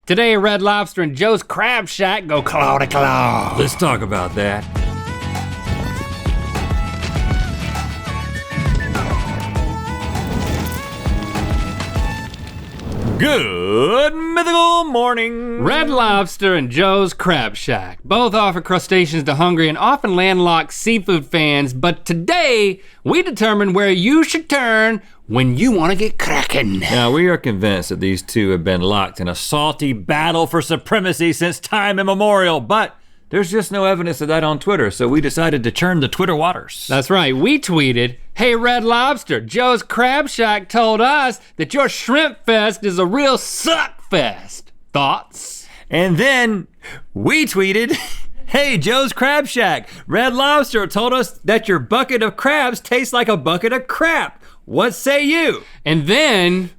Today, Red Lobster and Joe's Crab Shack go claw to claw. Let's talk about that. Good mythical morning. Red Lobster and Joe's Crab Shack both offer crustaceans to hungry and often landlocked seafood fans, but today we determine where you should turn when you want to get cracking. Now, we are convinced that these two have been locked in a salty battle for supremacy since time immemorial, but there's just no evidence of that on Twitter, so we decided to churn the Twitter waters. That's right, we tweeted, "Hey Red Lobster, Joe's Crab Shack told us that your shrimp fest is a real suck fest. Thoughts?" And then we tweeted, "Hey Joe's Crab Shack, Red Lobster told us that your bucket of crabs tastes like a bucket of crap. What say you?" And then,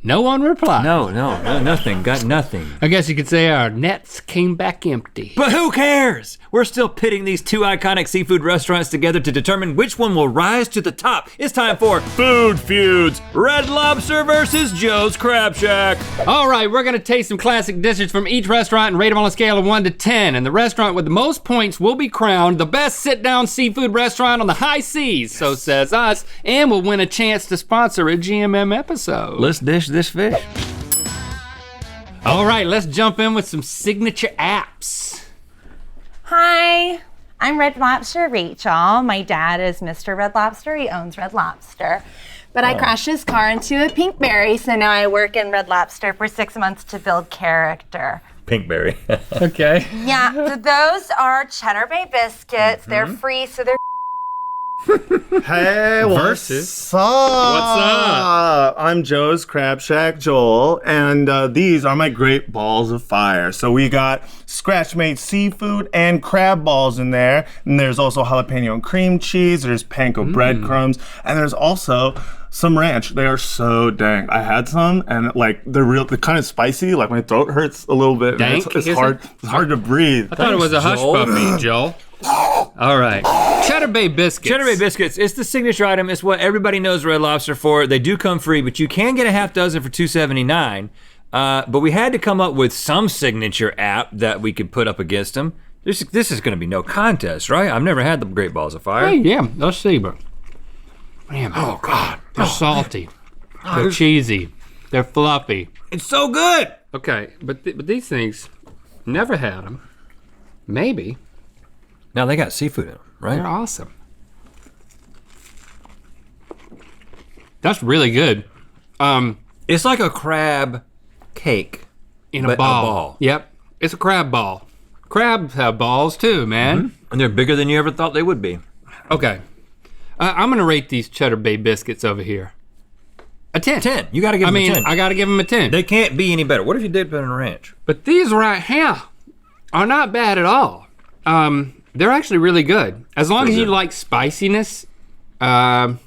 no one replied. No, nothing, got nothing. I guess you could say our nets came back empty. But who cares? We're still pitting these two iconic seafood restaurants together to determine which one will rise to the top. It's time for Food Feuds, Red Lobster versus Joe's Crab Shack. All right, we're gonna taste some classic dishes from each restaurant and rate them on a scale of 1 to 10. And the restaurant with the most points will be crowned the best sit-down seafood restaurant on the high seas, so says us, and will win a chance to sponsor a GMM episode. Let's dish this fish. All right, let's jump in with some signature apps. Hi, I'm Red Lobster Rachel. My dad is Mr. Red Lobster. He owns Red Lobster. But I crashed his car into a pinkberry, so now I work in Red Lobster for 6 months to build character. Pinkberry. Okay. Yeah, so those are Cheddar Bay biscuits. They're free, so they're Hey, Versus. what's up? What's up? I'm Joe's Crab Shack, Joel, and these are my great balls of fire. So we got scratch-made seafood and crab balls in there, and there's also jalapeno and cream cheese, there's panko breadcrumbs, and there's also some ranch. They are so dank. I had some, and like they're kind of spicy. Like my throat hurts a little bit. Dank, It's is hard. It's hard to breathe. I thought it was a hush Joel. puppy, Joel. All right, Cheddar Bay biscuits. Cheddar Bay biscuits, it's the signature item. It's what everybody knows Red Lobster for. They do come free, but you can get a half dozen for $2.79. But we had to come up with some signature app that we could put up against them. This is gonna be no contest, right? I've never had the Great Balls of Fire. Hey, yeah, let's see, but man, Oh God, they're salty, they're cheesy, they're fluffy. it's so good. Okay, but these things, never had them. Maybe. Now they got seafood in them, right? They're awesome. That's really good. It's like a crab cake. In But a a ball. ball. Yep, it's a crab ball. Crabs have balls too, man. And they're bigger than you ever thought they would be. Okay, I'm gonna rate these Cheddar Bay biscuits over here a 10. 10, you gotta give I them mean, a 10. I gotta give them a 10. They can't be any better. What if you did put in a ranch? But these right here are not bad at all. They're actually really good. As long as you good. like spiciness, 7.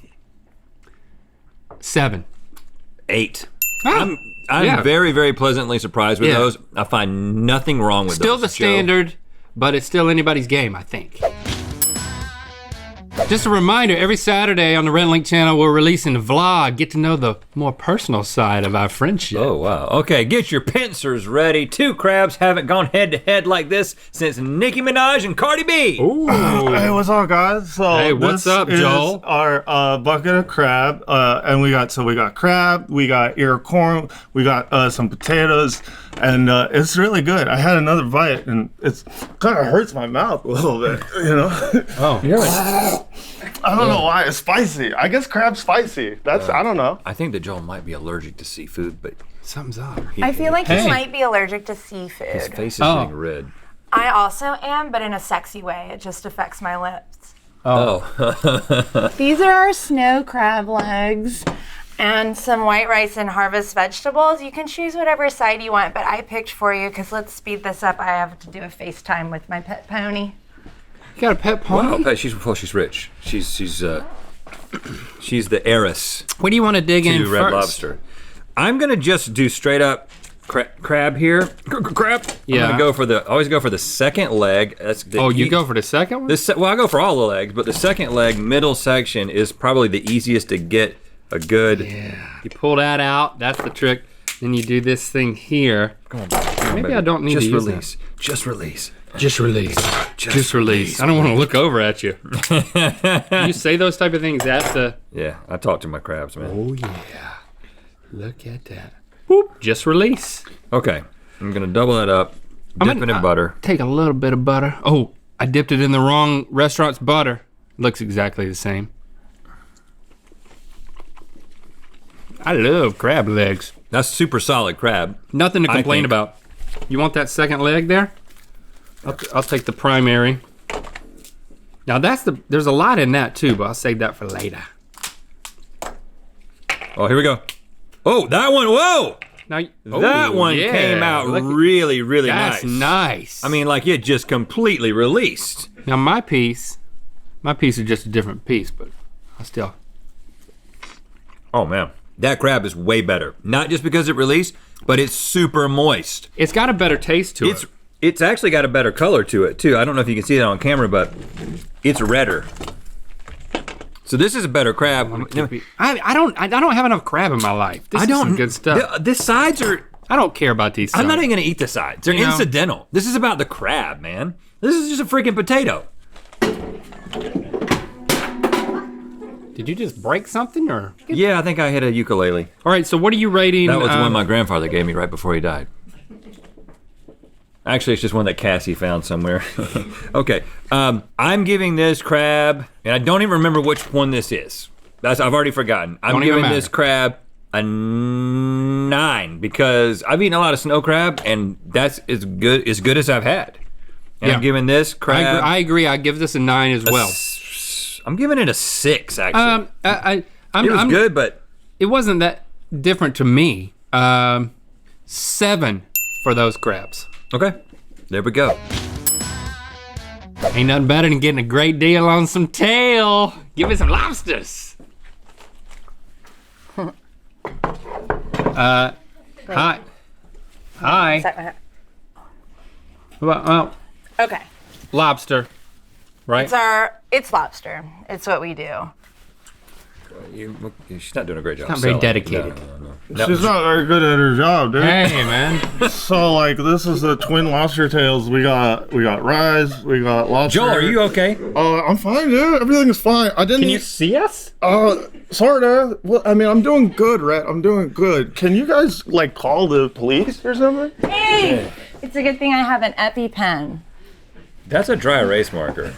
8. Oh, I'm yeah. very, very pleasantly surprised with Yeah. those. I find nothing wrong with Still those. the Joe. standard, but it's still anybody's game, I think. Just a reminder, every Saturday on the Red Link channel, we're releasing a vlog, get to know the more personal side of our friendship. Oh, wow. Okay, get your pincers ready. Two crabs haven't gone head to head like this since Nicki Minaj and Cardi B. Ooh. Hey, what's up, guys? So Hey, what's this up, is Joel? Our bucket of crab, and we got crab, we got ear corn, we got some potatoes, and it's really good. I had another bite, and it's kind of hurts my mouth a little bit, you know. Oh, I don't know why it's spicy. I guess crab's spicy. That's I don't know. I think that Joel might be allergic to seafood, but something's up. I feel like Hey. he might be allergic to his seafood. face is Oh. getting red. I also am, but in a sexy way. It just affects my lips. Oh. These are our snow crab legs and some white rice and harvest vegetables. You can choose whatever side you want, but I picked for you because let's speed this up. I have to do a FaceTime with my pet pony. You got a pet pony? Wow, she's rich. She's the heiress What do you want to dig in to Red first? Lobster. I'm gonna just do straight up crab here. Crab. Yeah. I'm gonna always go for the second leg. That's the You go for the second one? Well, I go for all the legs, but the second leg, middle section, is probably the easiest to get a good. You pull that out, that's the trick. Then you do this thing here. Come on, Maybe baby. I don't need Just to use release. Just release. Just release. Just release. I don't want to look over at you. You say those type of things at the... Yeah, I talk to my crabs, man. Oh yeah. Look at that. Whoop. Just release. Okay, I'm gonna double that up, dip it in butter. Take a little bit of butter. Oh, I dipped it in the wrong restaurant's butter. Looks exactly the same. I love crab legs. That's super solid crab. Nothing to I complain think. about. You want that second leg there? I'll take the primary. Now there's a lot in that too, but I'll save that for later. Oh, here we go. Oh, that one, whoa! Now, That one yeah, came out look at- really, really That's nice. nice. I mean, like it just completely released. now my piece is just a different piece, but I still. Oh man, that crab is way better. Not just because it released, but it's super moist. It's got a better taste to it. It's actually got a better color to it too. I don't know if you can see that on camera, but it's redder. So this is a better crab. I don't have enough crab in my life. This is some good stuff. The sides are. I don't care about these. I'm not sides. even gonna eat the sides. They're You know? incidental. This is about the crab, man. This is just a freaking potato. Did you just break something or? Yeah, I think I hit a ukulele. All right. So what are you rating? That was the one my grandfather gave me right before he died. Actually, it's just one that Cassie found somewhere. Okay, I'm giving this crab, and I don't even remember which one this is. I've already forgotten. I'm Don't even giving this matter. crab a 9 because I've eaten a lot of snow crab, and that's as good as I've had. And Yeah. I'm giving this crab. I agree. I give this a 9 as well. I'm giving it a 6 actually. I'm Good, but It wasn't that different to me. 7 for those crabs. okay. There we go. Ain't nothing better than getting a great deal on some tail. Give me some lobsters. Hi. Hi. Well, Okay. lobster, right? It's lobster. It's what we do. She's not doing a great job. Not very selling. dedicated. No. She's not very good at her job, dude. Hey, man. So like this is the twin lobster tails. We got rice, we got lobster. Joel, are you okay? I'm fine, dude. Everything is fine. I didn't Can you eat. see us? Sorta. Well, I mean, I'm doing good, Rhett. I'm doing good. Can you guys like call the police or something? Hey! It's a good thing I have an EpiPen. That's a dry erase marker.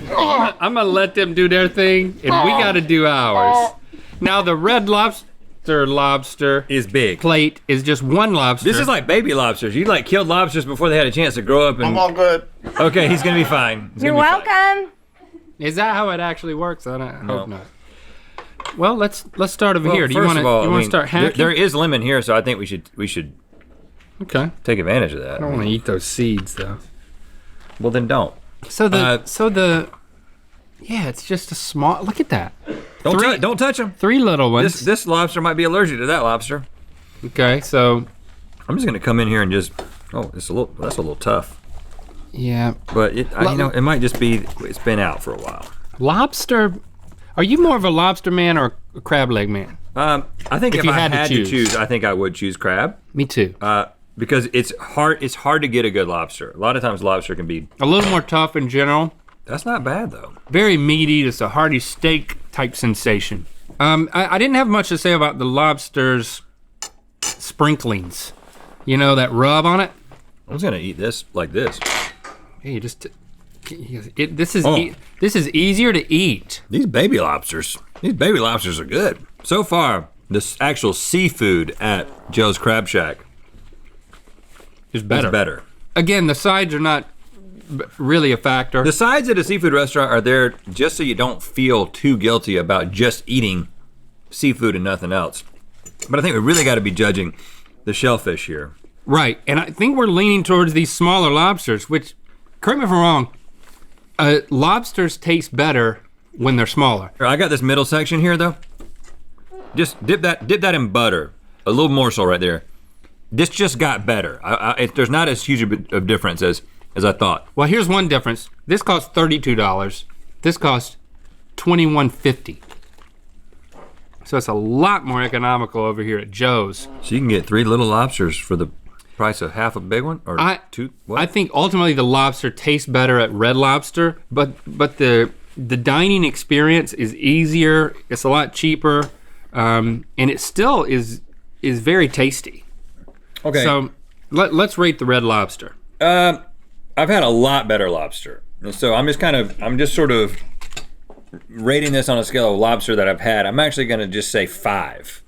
I'm gonna let them do their thing, and we gotta do ours. Now the Red Lobster Is big. plate is just one lobster. This is like baby lobsters. You like killed lobsters before they had a chance to grow up I'm and. all good. Okay, he's gonna be fine. He's You're gonna be fine. welcome. Is that how it actually works? I No. hope not. Well, let's start over Well, here. Do you first want of all, to I mean, start hacking? there is lemon here, so I think we should Okay. take advantage of that. I don't want to eat those seeds though. Well, then don't. So yeah, it's just a small. Look at that. Don't touch them. 3 little ones. This lobster might be allergic to that lobster. Okay, so I'm just gonna come in here and just. Oh, that's a little tough. yeah, But it might just be it's been out for a while. lobster. Are you more of a lobster man or a crab leg man? I think if you I had to had to choose. choose, I think I would choose crab. Me too. Because it's hard to get a good lobster. A lot of times lobster can be. A little more tough in general. That's not bad though. Very meaty. It's a hearty steak type sensation. I didn't have much to say about the lobster's sprinklings. You know, that rub on it. I'm just gonna eat this like this. Hey, you just. This is Oh. this is easier to eat. These baby lobsters are good. So far, this actual seafood at Joe's Crab Shack It's is better. better. Again, the sides are not really a factor. The sides at a seafood restaurant are there just so you don't feel too guilty about just eating seafood and nothing else. But I think we really got to be judging the shellfish here. Right, and I think we're leaning towards these smaller lobsters, which, correct me if I'm wrong, lobsters taste better when they're smaller. Here, I got this middle section here though. Just dip that in butter. A little morsel right there. This just got better. There's not as huge of difference as I thought. Well, here's one difference. This costs $32. This costs $21.50. So it's a lot more economical over here at Joe's. So you can get 3 little lobsters for the price of half a big one, or 2? What? I think ultimately the lobster tastes better at Red Lobster, but the dining experience is easier. It's a lot cheaper, and it still is very tasty. Okay. So let's rate the Red Lobster. I've had a lot better lobster, and so I'm just sort of rating this on a scale of lobster that I've had. I'm actually gonna just say 5.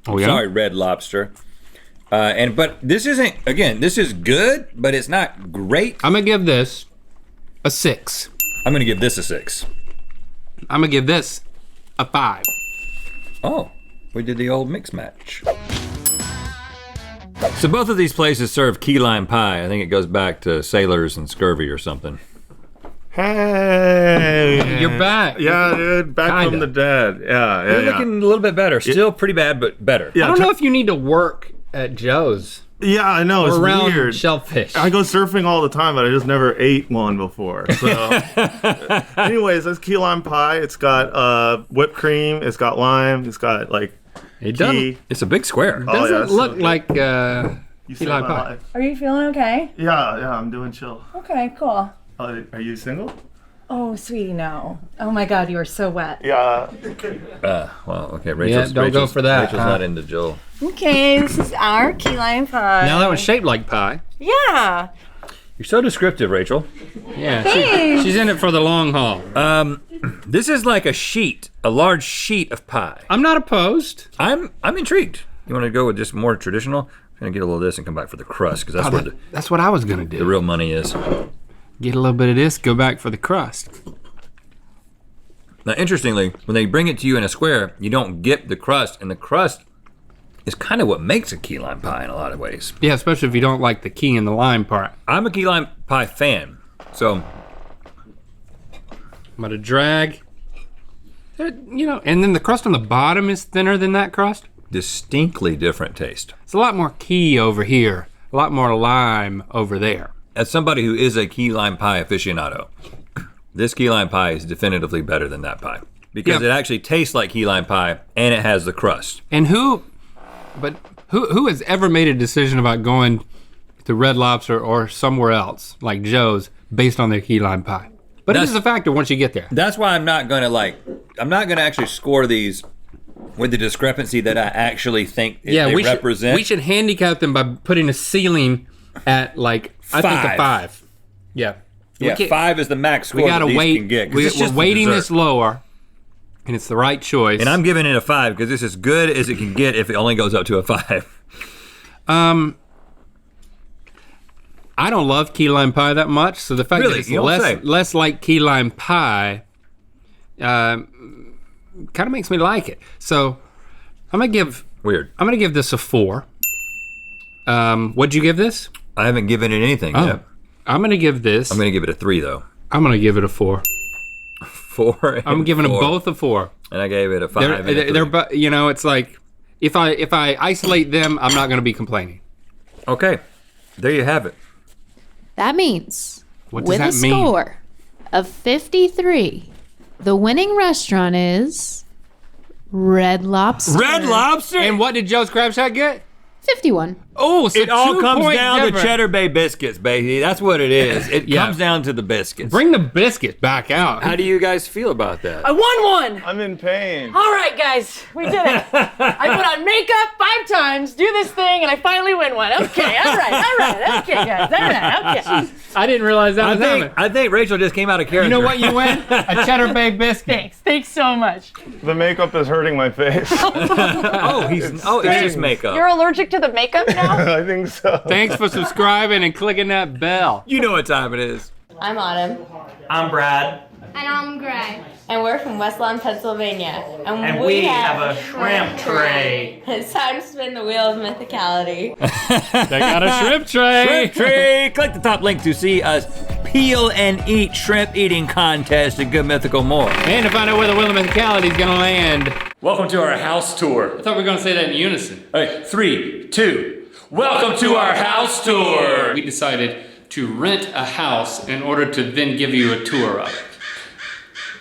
Oh yeah. Sorry, Red Lobster. But this isn't, again, this is good, but it's not great. I'm gonna give this a 6. I'm gonna give this a 6. I'm gonna give this a 5. Oh, we did the old mix match. So both of these places serve key lime pie. I think it goes back to sailors and scurvy or something. Hey. You're back. Yeah, dude, back Kinda. from the dead. Yeah, You're looking a little bit better. Still pretty bad, but better. Yeah, I don't know if you need to work at Joe's Yeah, I know, it's or around weird. shellfish. I go surfing all the time, but I just never ate one before. So, anyways, that's key lime pie. It's got whipped cream. It's got lime. It's got like It key. It's a big square. doesn't yeah, it's look so good. like You key saved lime my pie. life. Are you feeling okay? Yeah, I'm doing chill. Okay, cool. Are you single? Oh, sweetie, no. Oh my God, you are so wet. Yeah. Well, okay, Rachel's, don't go for that, Rachel's huh? not into Joel. Okay, this is our key lime pie. Now that was shaped like pie. Yeah. You're so descriptive, Rachel. Yeah, Thanks. she's in it for the long haul. This is like a large sheet of pie. I'm not opposed. I'm intrigued. You want to go with just more traditional? I'm gonna get a little of this and come back for the crust, because that's where That's what I was gonna the do. real money is. Get a little bit of this, go back for the crust. Now, interestingly, when they bring it to you in a square, you don't get the crust, and the crust is kind of what makes a key lime pie in a lot of ways. Yeah, especially if you don't like the key and the lime part. I'm a key lime pie fan, so I'm gonna drag. And then the crust on the bottom is thinner than that crust. distinctly different taste. It's a lot more key over here, a lot more lime over there. As somebody who is a key lime pie aficionado, this key lime pie is definitively better than that pie. Because Yeah. it actually tastes like key lime pie and it has the crust. And who has ever made a decision about going to Red Lobster or somewhere else, like Joe's, based on their key lime pie? But it is a factor once you get there. That's why I'm not gonna actually score these with the discrepancy that I actually think they represent. We should handicap them by putting a ceiling at like, I think a 5. 5. Yeah. Yeah, 5 is the max score We gotta that these wait. can get. 'Cause We're it's just weighting dessert. this lower, and it's the right choice. And I'm giving it a 5 because it's as good as it can get if it only goes up to a 5. I don't love key lime pie that much, so the fact Really? that it's You don't say. less like key lime pie kind of makes me like it. So I'm gonna give this a 4. What'd you give this? I haven't given it anything yet. I'm gonna give this. I'm gonna give it a 3 though. I'm gonna give it a 4. 4. I'm giving them 4. both a 4. And I gave it a 5. and a 3. They're it's like if I isolate them, I'm not gonna be complaining. Okay, there you have it. That means What does with that a mean? score of 53, the winning restaurant is Red Lobster. Red Lobster. And what did Joe's Crab Shack get? 51. Oh, so It all 2 comes point down difference. to Cheddar Bay biscuits, baby. That's what it is. It Yeah. comes down to the biscuits. Bring the biscuits back out. How do you guys feel about that? I won one. I'm in pain. All right, guys, we did it. I put on makeup 5 times, do this thing, and I finally win one. Okay, all right, okay, guys, all right, okay. I didn't realize that was happening. I think Rachel just came out of character. You know what you win? A Cheddar Bay biscuit. Thanks so much. The makeup is hurting my face. it's just makeup. You're allergic to the makeup now? I think so. Thanks for subscribing and clicking that bell. You know what time it is. I'm Autumn. I'm Brad. And I'm Gray. And we're from West Lawn, Pennsylvania. And we have a shrimp tray. It's time to spin the wheel of mythicality. They got a shrimp tray. Shrimp tree. Click the top link to see us peel and eat shrimp eating contest at Good Mythical More. And to find out where the wheel of mythicality is gonna land. Welcome to our house tour. I thought we were gonna say that in unison. All right, 3, 2. Welcome to our house tour. We decided to rent a house in order to then give you a tour of it.